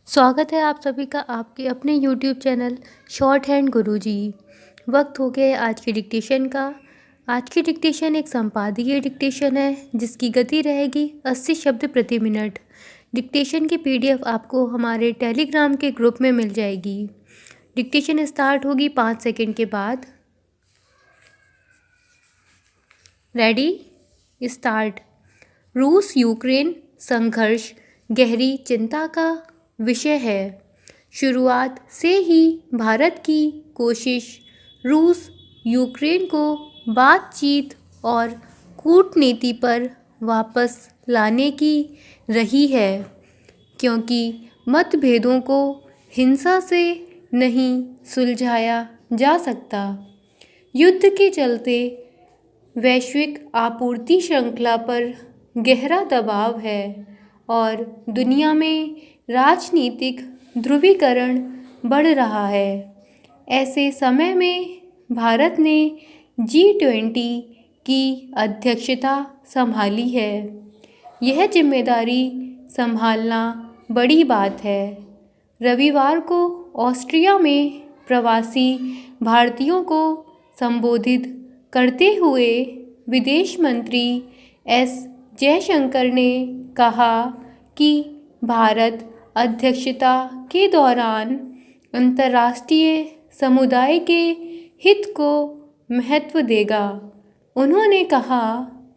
स्वागत है आप सभी का आपके अपने यूट्यूब चैनल शॉर्ट हैंड गुरुजी। वक्त हो गया है आज की डिक्टेशन का। आज की डिक्टेशन एक संपादकीय डिक्टेशन है जिसकी गति रहेगी 80 शब्द प्रति मिनट। डिक्टेशन की पीडीएफ आपको हमारे टेलीग्राम के ग्रुप में मिल जाएगी। डिक्टेशन स्टार्ट होगी 5 सेकंड के बाद। Ready, start. रूस यूक्रेन संघर्ष गहरी चिंता का विषय है। शुरुआत से ही भारत की कोशिश रूस यूक्रेन को बातचीत और कूटनीति पर वापस लाने की रही है, क्योंकि मतभेदों को हिंसा से नहीं सुलझाया जा सकता। युद्ध के चलते वैश्विक आपूर्ति श्रृंखला पर गहरा दबाव है और दुनिया में राजनीतिक ध्रुवीकरण बढ़ रहा है। ऐसे समय में भारत ने G20 की अध्यक्षता संभाली है। यह जिम्मेदारी संभालना बड़ी बात है। रविवार को ऑस्ट्रिया में प्रवासी भारतीयों को संबोधित करते हुए विदेश मंत्री एस जयशंकर ने कहा कि भारत अध्यक्षता के दौरान अंतर्राष्ट्रीय समुदाय के हित को महत्व देगा। उन्होंने कहा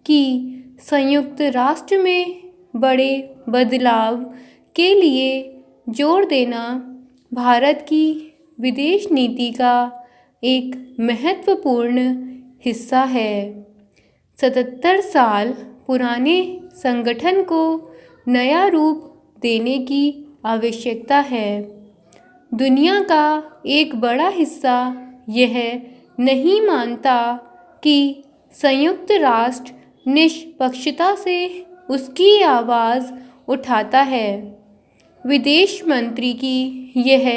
कि संयुक्त राष्ट्र में बड़े बदलाव के लिए जोर देना भारत की विदेश नीति का एक महत्वपूर्ण हिस्सा है। 77 साल पुराने संगठन को नया रूप देने की आवश्यकता है। दुनिया का एक बड़ा हिस्सा यह नहीं मानता कि संयुक्त राष्ट्र निष्पक्षता से उसकी आवाज़ उठाता है। विदेश मंत्री की यह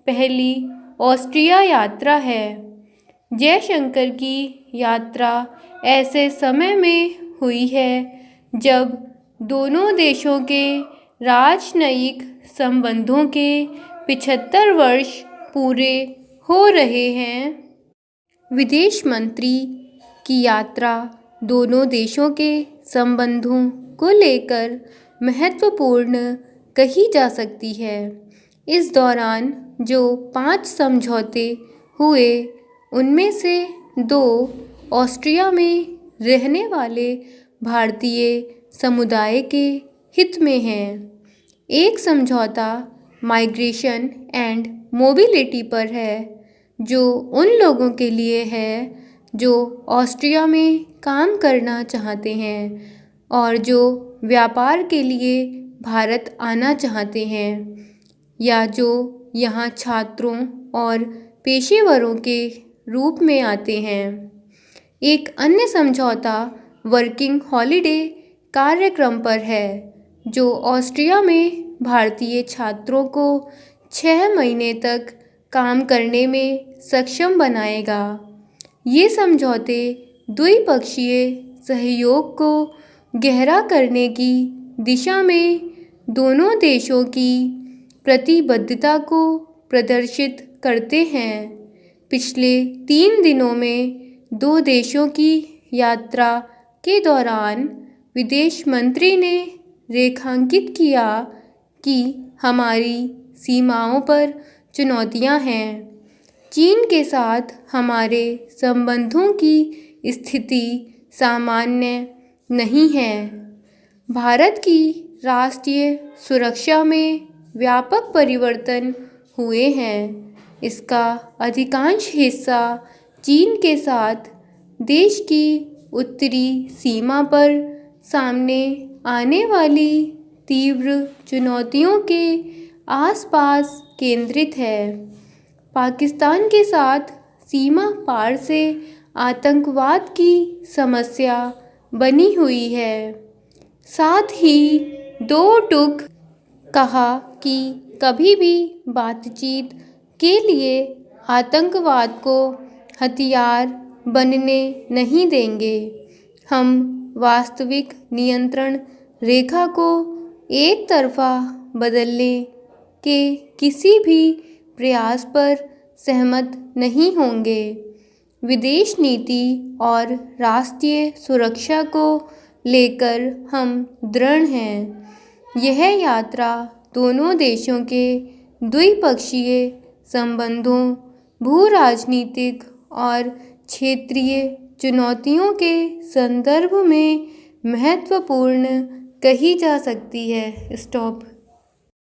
पहली ऑस्ट्रिया यात्रा है। जयशंकर की यात्रा ऐसे समय में हुई है जब दोनों देशों के राजनयिक संबंधों के 75 वर्ष पूरे हो रहे हैं। विदेश मंत्री की यात्रा दोनों देशों के संबंधों को लेकर महत्वपूर्ण कही जा सकती है। इस दौरान जो 5 समझौते हुए उनमें से 2 ऑस्ट्रिया में रहने वाले भारतीय समुदाय के हित में हैं। एक समझौता माइग्रेशन एंड मोबिलिटी पर है, जो उन लोगों के लिए है जो ऑस्ट्रिया में काम करना चाहते हैं और जो व्यापार के लिए भारत आना चाहते हैं या जो यहाँ छात्रों और पेशेवरों के रूप में आते हैं। एक अन्य समझौता वर्किंग हॉलिडे कार्यक्रम पर है, जो ऑस्ट्रिया में भारतीय छात्रों को 6 महीने तक काम करने में सक्षम बनाएगा। ये समझौते द्विपक्षीय सहयोग को गहरा करने की दिशा में दोनों देशों की प्रतिबद्धता को प्रदर्शित करते हैं। पिछले 3 दिनों में 2 देशों की यात्रा के दौरान विदेश मंत्री ने रेखांकित किया कि हमारी सीमाओं पर चुनौतियां हैं। चीन के साथ हमारे संबंधों की स्थिति सामान्य नहीं है। भारत की राष्ट्रीय सुरक्षा में व्यापक परिवर्तन हुए हैं। इसका अधिकांश हिस्सा चीन के साथ देश की उत्तरी सीमा पर सामने आने वाली तीव्र चुनौतियों के आसपास केंद्रित है। पाकिस्तान के साथ सीमा पार से आतंकवाद की समस्या बनी हुई है। साथ ही 2 टूक कहा कि कभी भी बातचीत के लिए आतंकवाद को हथियार बनने नहीं देंगे। हम वास्तविक नियंत्रण रेखा को एक तरफा बदलने के किसी भी प्रयास पर सहमत नहीं होंगे। विदेश नीति और राष्ट्रीय सुरक्षा को लेकर हम दृढ़ हैं। यह यात्रा दोनों देशों के द्विपक्षीय संबंधों, भू-राजनीतिक और क्षेत्रीय चुनौतियों के संदर्भ में महत्वपूर्ण कही जा सकती है। स्टॉप।